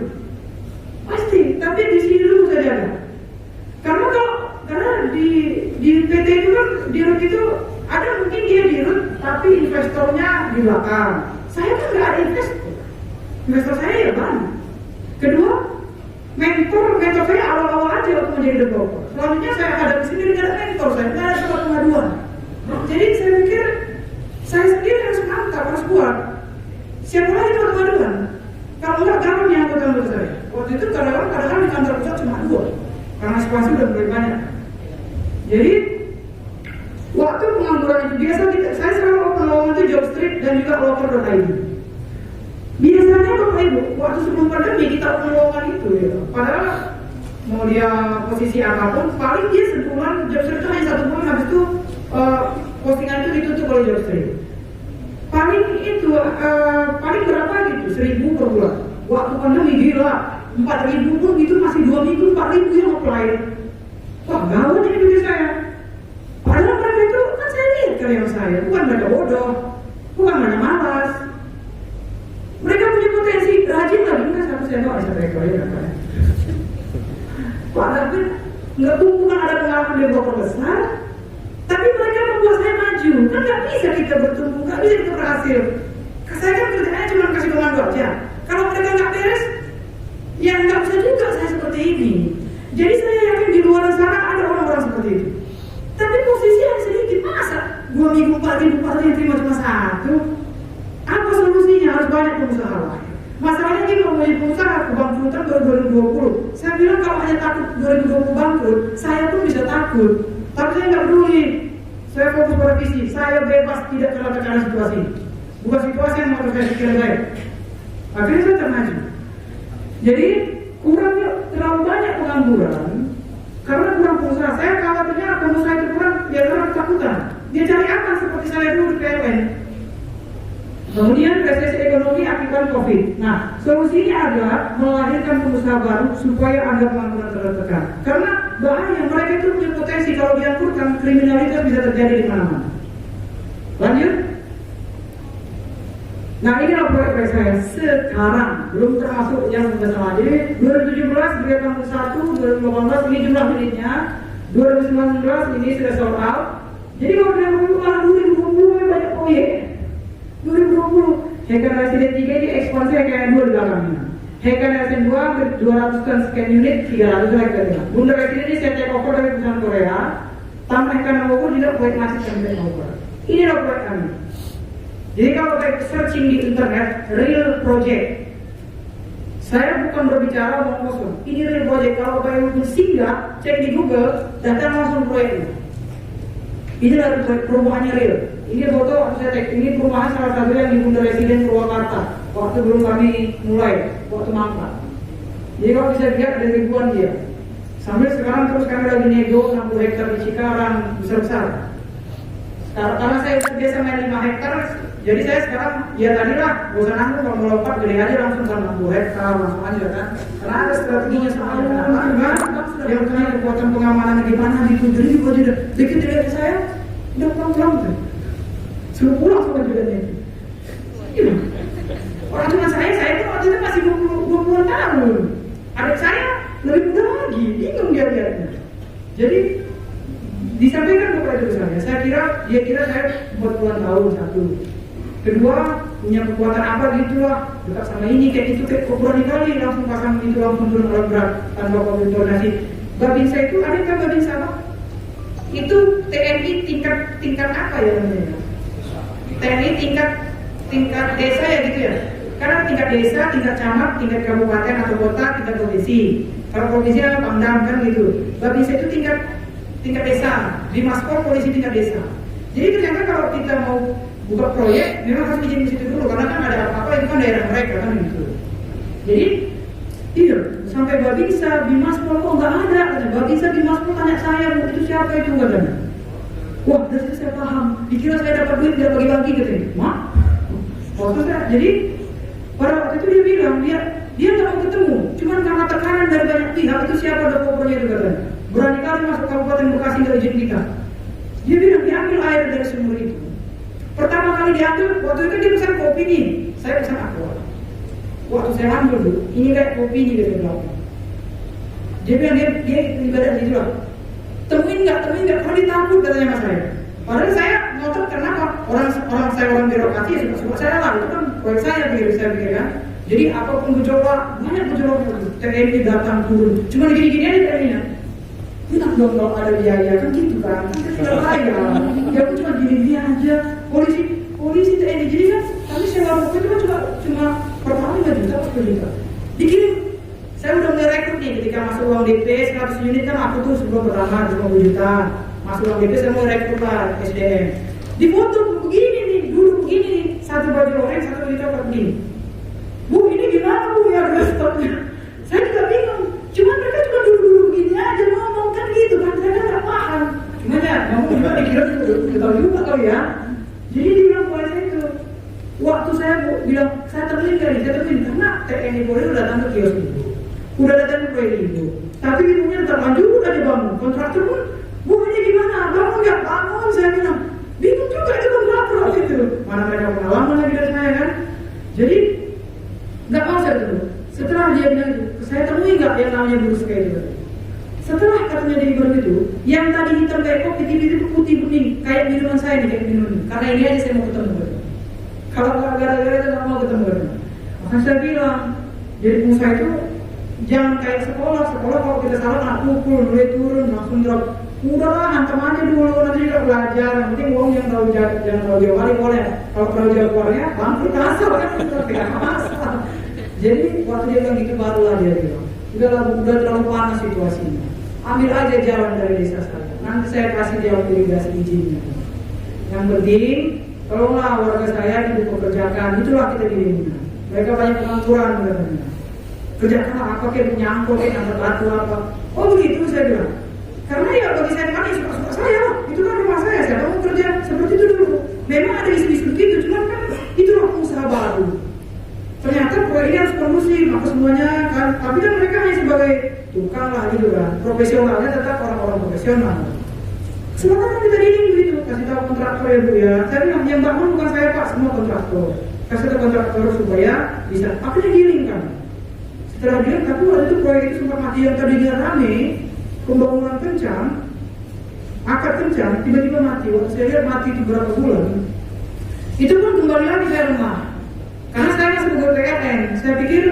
A: Pasti, tapi di sini dulu saya jaga. Karena di PT itu kan, di RUT itu ada mungkin dia di RUT, tapi investornya di belakang. Saya kan nggak ada investor saya ya banyak. Kedua, mentor saya awal-awal aja waktu menjadi developer. Selanjutnya saya hadapi sendiri, nggak ada mentor, saya nggak ada tempat pengaduan. Jadi saya pikir saya sendiri harus mantap, harus kuat. Siapa lagi tempat pengaduan? Kalau nggak gampang yang anggota saya. Waktu itu kadang-kadang di kantor pusat cuma 2, karena ekspansi udah mulai banyak. Jadi waktu pengangguran itu biasa saya selalu open lowongan itu Jobstreet dan juga loker.id. Biasanya Bapak Ibu, waktu sebelum pandemi kita open lowongan itu ya. Padahal mau dia posisi apapun, paling dia sebulan Jobstreet itu hanya 1 bulan, habis itu postingan itu ditutup oleh Jobstreet. Paling berapa gitu, 1.000 per bulan. Waktu pandemi gila, 4.000 pun itu masih 2 minggu 4.000 yang apply. Wah, gawat ini duit saya. Padahal mereka itu kan saya lihat karya saya, bukan mereka bodoh, bukan mereka malas. Mereka punya potensi, rajin lagi, kan satu sendok ada rekor ya kan. Padahal nggak bukan ada pengalaman developer besar, tapi mereka membuat saya maju. Kan nggak bisa kita bertumbuh, nggak bisa kita berhasil. Saya kan kerjanya cuma kasih komando aja. Kalau mereka nggak beres, ya nggak bisa juga saya seperti ini. Jadi saya yakin di luar sana ada orang-orang seperti itu. Tapi posisi yang sedikit, masa 2 minggu 4.000 terima cuma 1? Apa solusinya? Harus banyak pengusaha lain. Masalahnya ini kalau menjadi pengusaha kebangkrutan baru 2020. Saya bilang kalau hanya takut 2020 bangkrut, saya pun bisa takut. Tapi saya nggak peduli. Saya fokus pada visi. Saya bebas tidak terlalu situasi. Bukan situasi yang mau saya pikir saya. Akhirnya saya termaju. Jadi kurangnya terlalu banyak pengangguran karena kurang pengusaha. Saya khawatirnya pengusaha itu kurang, dia orang ketakutan. Dia cari apa seperti saya dulu di PLN. Kemudian resesi ekonomi akibat COVID. Nah, solusinya adalah melahirkan pengusaha baru supaya agar pengangguran tertekan. Karena bahaya, mereka itu punya potensi kalau diangkurkan, kriminalitas bisa terjadi di mana-mana. Lanjut. Nah, inilah proyek saya sekarang, belum termasuk yang sudah sama. Jadi 2017 Gereja Tambun 1, 2018 ini jumlah unitnya, 2019 ini sudah sold out. Jadi kalau 2020 banyak proyek. 2020 Heken Residen 3 ini ekspansi Heken 2 di belakangnya. Heken Residen 2 200 ton sekian unit, 300 lagi katanya. Bunda Residen ini saya take over dari perusahaan Korea. Tambahkan Novo juga proyek masih kami take over. Ini adalah proyek kami. Jadi kalau baik searching di internet, real project. Saya bukan berbicara omong kosong. Ini real project. Kalau baik singgah, cek di Google, datang langsung proyeknya. Ini adalah proyek perumahannya real. Ini foto saya cek. Ini perumahan salah satu yang di Bunda Residen Purwakarta. Waktu belum kami mulai, waktu mangkrak. Jadi kalau bisa lihat ada ribuan dia. Sambil sekarang terus kami lagi nego 60 hektar di Cikarang besar-besar. Karena saya biasa main 5 hektar, jadi saya sekarang ya tadi lah, bosan aku kalau mau lompat gede aja langsung kan 60 hektar langsung aja kan. Karena ada strateginya soalnya kan, yang punya kekuatan pengamanan gimana gitu. Jadi juga udah dikit dari saya udah pulang tuh, suruh pulang sama jualnya. Iya. Orang cuma saya itu waktu itu masih 20 tahun. Adik saya lebih muda lagi, bingung dia lihatnya. Jadi disampaikan kepada saya kira dia kira saya 40 tahun satu. Kedua punya kekuatan apa gitu lah, dekat sama ini kayak itu kayak berani kali langsung pasang itu langsung turun alat berat tanpa koordinasi. Babinsa itu ada kan Babinsa apa? Itu TNI tingkat apa ya namanya? TNI tingkat desa ya gitu ya. Karena tingkat desa, tingkat camat, tingkat kabupaten atau kota, tingkat provinsi. Kalau provinsi kan Pangdam kan gitu. Babinsa itu tingkat desa. Di Maspol polisi tingkat desa. Jadi ternyata kalau kita mau buka proyek, memang harus izin di situ dulu karena kan ada apa-apa itu kan daerah mereka kan gitu. Jadi iya, sampai Babinsa, Bimaspol kok nggak ada. Babinsa, Bimaspol tanya saya, itu siapa itu katanya. Wah, dari situ saya paham. Dikira saya dapat duit dia bagi-bagi katanya. Mak, waktu saya jadi pada waktu itu dia bilang dia nggak mau ketemu, cuman karena tekanan dari banyak pihak itu siapa developernya itu katanya. Berani kali masuk Kabupaten Bekasi nggak izin kita. Dia bilang diambil air dari sumur itu. Pertama kali diambil, waktu itu dia pesan kopi nih, saya pesan aqua. Waktu saya ambil tuh, ini kayak kopi nih dia bilang. Dia bilang dia ibadah gitu lah. Temuin nggak, kalau ditampung katanya mas saya. Padahal saya ngotot kenapa? Orang birokrasi ya suka saya lah, itu kan proyek saya pikir kan. Jadi apapun gejolak, banyak gejolak itu. TNI datang turun, cuma gini-gini aja TNI-nya. Enak dong kalau ada biaya kan gitu kan. Kita tidak bayar. Ya aku cuma gini-gini aja. Polisi TNI jadi kan. Tapi sewa buku itu kan cuma per tahun 5 juta atau 10 juta. Dikirim. Saya udah mulai rekrut nih ketika masuk uang DP 100 unit kan aku tuh sebelum pertama 50 juta. Masuk uang DP saya mulai rekrut lah SDM. Di foto begini nih, dulu begini nih. Satu baju oranye, satu baju coklat begini. Bu ini gimana bu ya stoknya? Saya juga bingung. Cuma mereka cuma dulu begini aja ngomong kan gitu kan, saya kan nggak paham. Cuma ya ngomong juga dikira tahu juga kali ya. Jadi dia bilang buat saya itu. Waktu saya bilang saya temuin karena TNI Polri udah datang ke kios itu, udah datang ke proyek itu. Tapi ibunya terlanjut aja bangun. Kontraktor pun, bu ini gimana? Bangun nggak? Bangun saya bilang. Bingung juga itu kontraktor waktu itu. Mana mereka pengalaman lagi dari saya kan? Jadi nggak mau saya dulu. Setelah dia bilang itu, saya temui nggak yang namanya burus kayak gitu. Setelah katanya dia bilang itu, yang tadi hitam kayak kopi itu putih kuning, kayak minuman saya nih, kayak minuman. Karena ini aja saya mau ketemu. Kalau gara-gara itu nggak mau ketemu. Maka saya bilang, jadi pengusaha itu jangan kayak sekolah kalau kita salah nak pukul, mulai turun langsung drop. Udahlah hantam aja dulu, nanti juga belajar. Yang penting uang yang tahu jangan tahu jauh kali boleh. Kalau terlalu jauh keluarnya, bangkrut asal kan tidak masalah. Jadi waktu dia bilang gitu barulah dia bilang, udah terlalu panas situasinya. Ambil aja jalan dari desa saya. Nanti saya kasih jalan irigasi izinnya. Yang penting, tolonglah warga saya dipekerjakan. Itulah kita diinginkan. Mereka banyak pengangguran katanya. Kerjakan apa kayak punya angkot, kayak angkat batu apa. Oh begitu saya bilang. Karena ya bagi saya kan suka saya, itu kan rumah saya mau kerja seperti itu dulu. Memang ada isu-isu gitu, cuma kan itu loh usaha baru. Ternyata proyek ini harus kondusif, maka semuanya kan. Tapi kan mereka hanya sebagai tukang lah gitu kan. Profesionalnya tetap orang-orang profesional. Sementara kita ini gitu, kasih tahu kontraktor ya bu ya. Saya bilang yang bangun bukan saya pak, semua kontraktor. Kasih tahu kontraktor supaya bisa. Akhirnya giling kan. Setelah giling, tapi waktu itu proyek itu sempat mati yang tadinya rame. Pembangunan kencang, akad kencang, tiba-tiba mati. Waktu saya lihat mati itu berapa bulan. Itu pun kembali lagi saya lemah. Karena saya masih pegawai PLN. Saya pikir,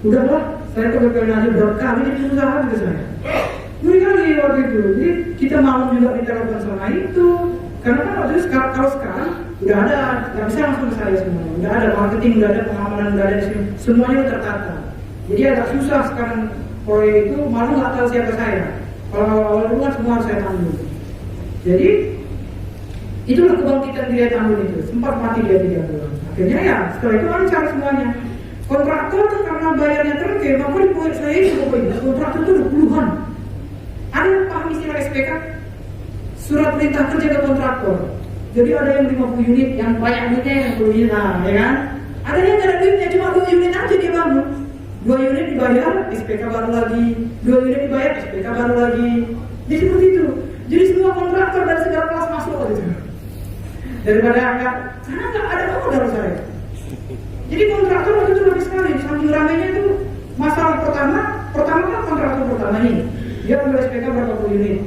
A: udahlah, saya pegawai PLN aja berapa kali jadi usaha gitu saya. Mulai kali waktu itu. Jadi kita malam juga ditelepon sama itu. Karena kan waktu itu kalau sekarang udah ada, nggak bisa langsung ke saya semua. Udah ada marketing, udah ada pengamanan, udah ada semuanya udah tertata. Jadi agak susah sekarang proyek itu malu nggak tahu siapa saya. Kalau awal-awal dulu kan semua harus saya tanggung. Jadi itulah kebangkitan dia tanggung itu. Sempat mati dia 3 bulan. Akhirnya ya setelah itu lancar semuanya. Kontraktor karena bayarnya terkait, maka di proyek saya itu pokoknya kontraktor itu 20-an. Ada yang paham istilah SPK? Surat perintah kerja ke kontraktor. Jadi ada yang 50 unit, yang banyak unitnya yang 10 unit, ya kan? Ada yang gak ada duitnya, cuma 2 unit aja dia bangun. 2 unit dibayar, SPK baru lagi. 2 unit dibayar, SPK baru lagi. Jadi seperti itu. Jadi semua kontraktor dari segala kelas masuk gitu. Daripada angkat, karena nggak ada modal saya. Jadi kontraktor waktu itu lebih sekali. Saking ramainya itu masalah pertama kan kontraktor pertama nih. Dia ambil SPK berapa puluh unit.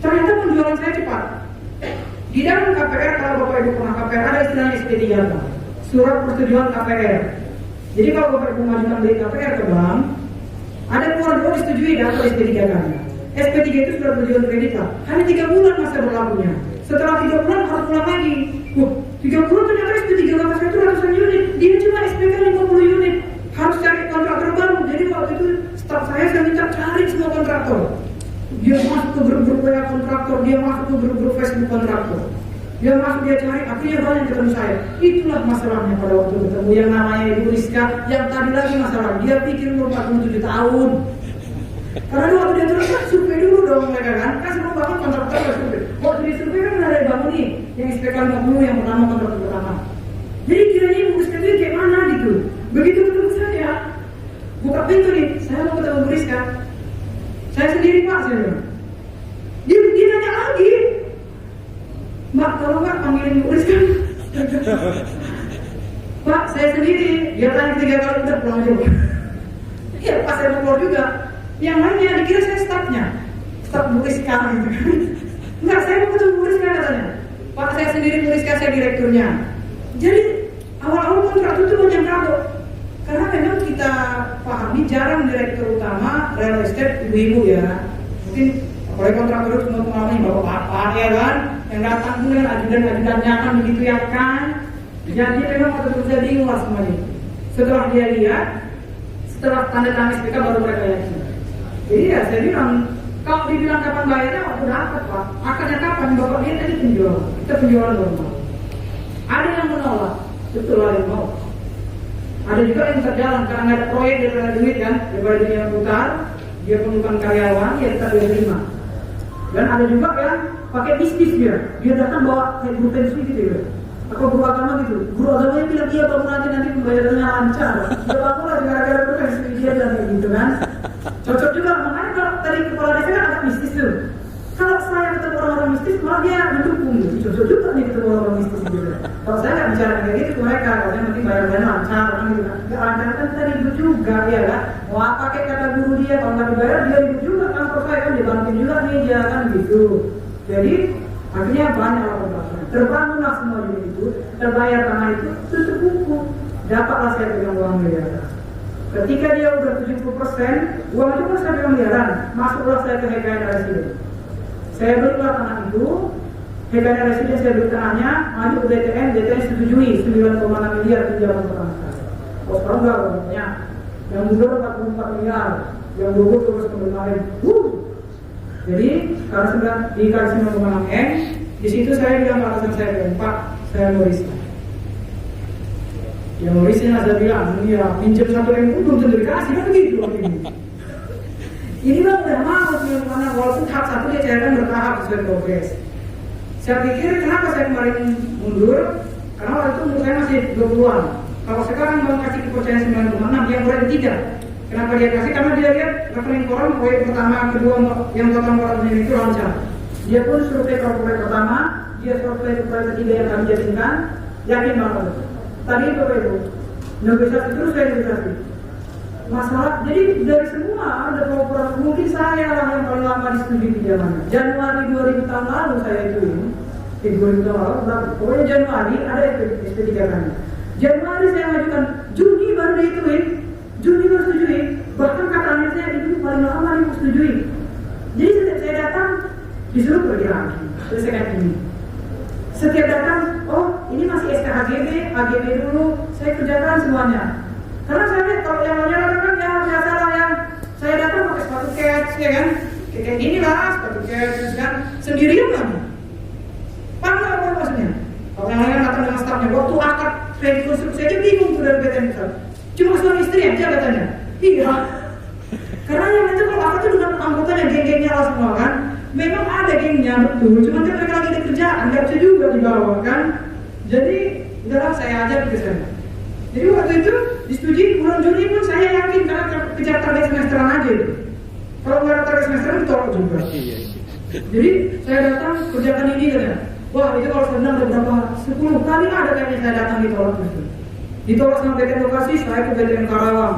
A: Ternyata penjualan saya cepat. Di dalam KPR, kalau Bapak Ibu pernah KPR, ada istilahnya SP3, surat persetujuan KPR. Jadi kalau Bapak Ibu mengajukan beli KPR ke bank, ada keluar disetujui dapat SP3 kan. SP3 itu surat persetujuan kredit lah. Hanya 3 bulan masa berlakunya. Setelah 3 bulan harus pulang lagi. 3 bulan ternyata SP3 kakak saya itu ratusan unit. Dia cuma SPK 50 unit. Harus cari kontraktor baru. Jadi waktu itu staf saya minta cari semua kontraktor. Dia masuk ke grup-grup WA kontraktor, dia masuk ke grup-grup Facebook kontraktor. Dia masuk, dia cari, akhirnya banyak ketemu saya. Itulah masalahnya pada waktu ketemu yang namanya Ibu Rizka. Yang tadi lagi masalah, dia pikir umur 47 tahun. Karena waktu dia terus survei dulu dong mereka kan sebelum bangun kontraktor gak survei. Waktu di survei kan ada yang bangun nih, yang SPK 50 yang pertama kontraktor pertama. Jadi kiranya Ibu Rizka itu kayak mana gitu. Begitu ketemu saya, buka pintu nih, saya mau ketemu Ibu Rizka. Saya sendiri Pak, saya bilang. Dia nanya lagi, Mbak kalau nggak panggilin Ibu Rizka. Pak saya sendiri, dia tanya 3 kali udah pulang aja. Iya pas saya mau keluar juga. Yang lainnya dikira saya stafnya, staf Bu Rizka gitu kan. Enggak, saya mau ketemu Bu Rizka katanya. Pak saya sendiri Bu Rizka, saya direkturnya. Jadi awal-awal kontrak itu banyak ragu. Karena memang kita pahami jarang direktur utama real estate ibu-ibu ya. Mungkin apalagi kontraktor itu semua pengalaman bapak-bapak ya kan, yang datang tuh dengan ajudan-ajudannya kan begitu ya kan. Jadi memang waktu itu saya bingung lah semuanya. Setelah dia lihat, setelah tanda tangan SPK baru mereka yakin. Jadi ya saya bilang, kalau dibilang kapan bayarnya waktu dapat Pak. Akarnya kapan? Bapak lihat tadi penjual, kita penjualan normal. Ada yang menolak, betul ada yang mau. Ada juga yang terjalan karena nggak ada proyek, dia ada duit kan, daripada dia putar, dia perlukan karyawan, ya kita dia terima. Dan ada juga yang pakai bisnis dia datang bawa kayak guru pensi gitu ya, atau guru agama gitu. Guru agamanya bilang dia bangun aja nanti pembayarannya lancar. Dia bangun lah gara-gara guru pensi dia bilang kayak gitu kan. Cocok juga, makanya kalau tadi kepala desa kan agak mistis tuh. Kalau saya ketemu orang-orang mistis, malah dia mendukung gitu. Cocok juga nih ketemu orang mistis gitu. Kalau saya nggak bicara kayak gitu ke mereka, katanya nanti bayar-bayar lancar kan gitu kan. Nggak lancar kan kita ribut juga ya kan. Mau apa kayak kata guru dia, kalau nggak dibayar dia ribut juga kantor saya kan, dibantuin juga meja kan gitu. Jadi akhirnya banyak orang terbangunlah semua unit itu, terbayar tanah itu, tutup buku. Dapatlah saya pegang uang miliaran. Ketika dia udah 70%, uang itu kan saya pegang miliaran, masuklah saya ke HKN Residen. Saya belilah tanah itu, HKN Residen saya beli tanahnya, maju ke DTN setujui 9,6 miliar pinjaman pertama saya. Oh sekarang enggak uangnya, yang muda 44 miliar, yang dulu terus kemarin. Jadi karena sudah dikasih 9,6 M, di situ saya bilang alasan saya Pak, saya mau resign. Ya mau resign saya bilang, ya pinjam 1 M pun belum tentu dikasih kan begitu ini. Ini bang udah mau mana walaupun tahap 1 dia cairkan bertahap sesuai progres. Saya pikir kenapa saya kemarin mundur? Karena waktu itu menurut saya masih 20-an. Kalau sekarang bang kasih kepercayaan 9,6, dia mulai 3. Kenapa dia kasih? Karena dia lihat rekening koran proyek pertama, kedua yang total koran itu lancar. Dia pun survei ke proyek pertama, dia survei ke proyek ketiga yang kami jadikan, yakin banget. Tadi Bapak Ibu, negosiasi terus saya negosiasi. Masalah, jadi dari semua ada program, mungkin saya lah yang paling lama disetujui pinjamannya. Januari 2000 tahun lalu saya ituin, 2000 tahun lalu berapa? Pokoknya Januari ada SP3 kan. Januari saya majukan, Juni baru dihituin. Juni baru setujui, bahkan kata anak saya itu paling lama nih setujui. Jadi setiap saya datang disuruh pergi lagi, selesaikan ini. Setiap datang, oh ini masih SKHGB, HGB dulu, saya kerjakan semuanya. Karena saya lihat kalau yang lainnya kan ya biasa lah yang saya datang pakai sepatu cats ya kan, kayak gini lah sepatu cats kan, sendirian kan. Paham apa maksudnya? Kalau yang lain datang dengan stafnya, waktu akad kredit konstruksi aja bingung tuh dari BTN Pusat. Cuma suami istri aja katanya. Iya. Karena yang itu kalau aku tuh dengan anggotanya geng-gengnya lah semua kan. Memang ada gengnya betul, cuma kan mereka lagi ada kerjaan, nggak bisa juga dibawa kan. Jadi udahlah saya aja ke sana. Jadi waktu itu disetujui bulan Juni pun saya yakin karena kejar target semesteran aja itu. Kalau nggak ada target semesteran ditolak juga. Jadi saya datang kerjakan ini katanya. Wah itu kalau senang ada berapa 10 kali ada kayaknya saya datang ditolak gitu. Ditolak sama BTN lokasi, saya ke BTN Karawang.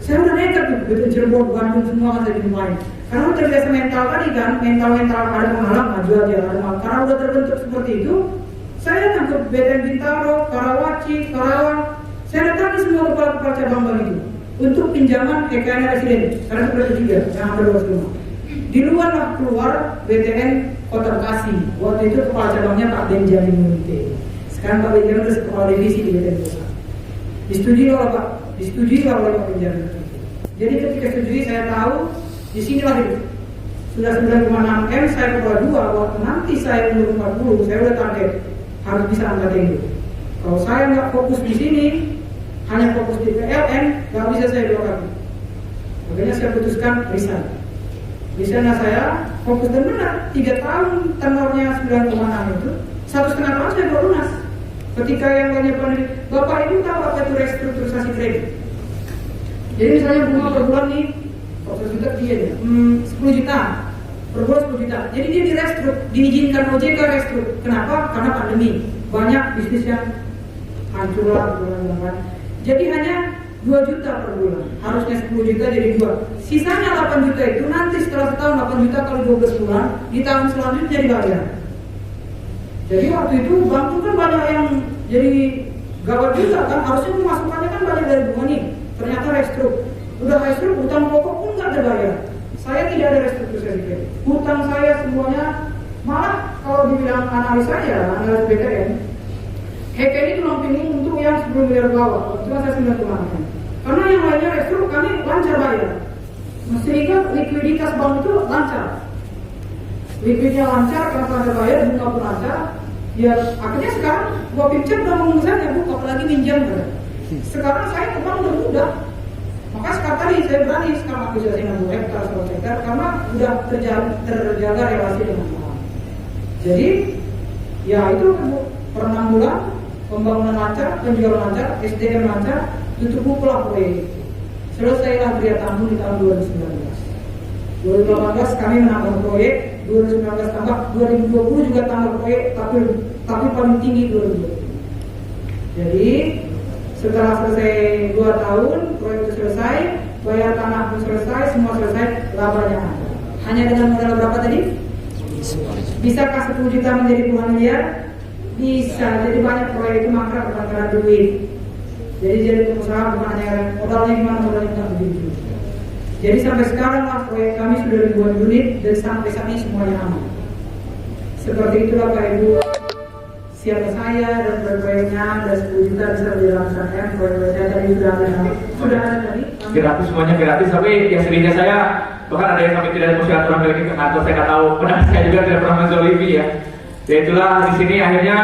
A: Saya udah nekat tuh, BTN Cirebon, Bandung semua kan saya dimain. Karena udah terbiasa mental tadi kan, mental ada penghalang maju aja. Karena udah terbentuk seperti itu, saya datang ke BTN Bintaro, Karawaci, Karawang. Saya datangi semua kepala-kepala cabang bank itu untuk pinjaman EKN residen. Karena itu sudah ketiga, yang hampir 2 rumah. Di luar lah keluar BTN Kota Bekasi. Waktu itu kepala cabangnya Pak Benjamin Munte. Sekarang Pak Benjamin sudah kepala divisi di BTN Kota. Disetujui oleh Pak Benjamin. Jadi ketika setujui saya tahu di sinilah itu sudah 9,6 M, saya kepala 2. Waktu nanti saya umur 40, saya udah target harus bisa angkat itu. Kalau saya nggak fokus di sini, hanya fokus di PLN, nggak bisa saya 2 kali. Makanya saya putuskan resign. Resign saya fokus dan benar 3 tahun tenornya 9,6 itu 1,5 tahun saya baru lunas. Ketika yang banyak peneliti, Bapak Ibu tahu apa itu restrukturisasi kredit? Jadi misalnya bunga per bulan nih, kalau juta dia deh, 10 juta per bulan 10 juta. Jadi dia direstruk, diizinkan OJK restruk. Kenapa? Karena pandemi. Banyak bisnis yang hancur lah bulan-bulan. Jadi hanya 2 juta per bulan. Harusnya 10 juta jadi 2. Sisanya 8 juta itu nanti setelah setahun 8 juta kali 12 bulan, di tahun selanjutnya dibayar. Jadi waktu itu bank itu kan banyak yang jadi gawat juga kan, harusnya pemasukannya kan banyak dari bunga nih. Ternyata restruk, udah restruk, utang pokok pun nggak terbayar. Saya tidak ada restrukturisasi kredit. Utang saya semuanya, malah kalau dibilang analis saya, analis BTN, HKN itu lampingin untuk yang 10 miliar bawah, cuma saya 9,6. Karena yang lainnya restruk kami lancar bayar. Sehingga likuiditas bank itu lancar. Likuidnya lancar, karena lancar bayar, bunga pun lancar. Ya akhirnya sekarang gua pinjam udah ngomong saya bu, apalagi minjam kan. Sekarang saya ke bank udah mudah. Maka sekarang tadi saya berani sekarang akuisisi 60 hektar 100 hektar karena udah terjaga relasi dengan bank. Jadi ya itu per 6 bulan pembangunan lancar, penjualan lancar, SDM lancar, tutup buku lah proyek. Selesailah Gria Tambun di tahun 2019. 2018 kami menambah proyek, 2019 tambah, 2020 juga tambah proyek, tapi paling tinggi 2020. Jadi setelah selesai 2 tahun, proyek itu selesai, bayar tanah pun selesai, semua selesai, labanya ada. Hanya dengan modal berapa tadi? Bisakah 10 juta menjadi puluhan miliar? Bisa. Jadi banyak proyek itu mangkrak bukan karena duit. Jadi pengusaha bukan hanya modalnya gimana, modalnya nggak begitu. Jadi sampai sekarang lah proyek kami sudah ribuan unit dan sampai saat ini semuanya aman. Seperti itulah Pak Ibu. Siapa saya dan proyeknya ada 10 juta bisa dilakukan M. Proyek-proyeknya tadi sudah ada tadi.
B: Gratis, semuanya gratis. Tapi yang sedihnya saya bahkan ada yang kami tidak ada musyawarah lagi ke kantor. Saya nggak tahu. Padahal saya juga tidak pernah menzolimi ya. Ya itulah di sini akhirnya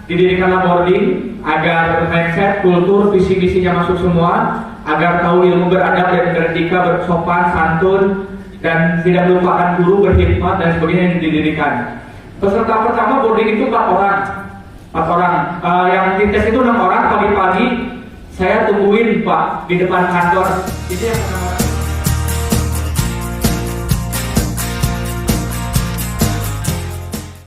B: didirikanlah boarding agar mindset, kultur, visi misinya masuk semua, agar tahu ilmu beradab dan beretika, bersopan, santun, dan tidak melupakan guru, berkhidmat dan sebagainya yang didirikan. Peserta pertama boarding itu 4 orang. Yang dites itu 6 orang. Pagi-pagi saya tungguin Pak di depan kantor. Ini yang pertama.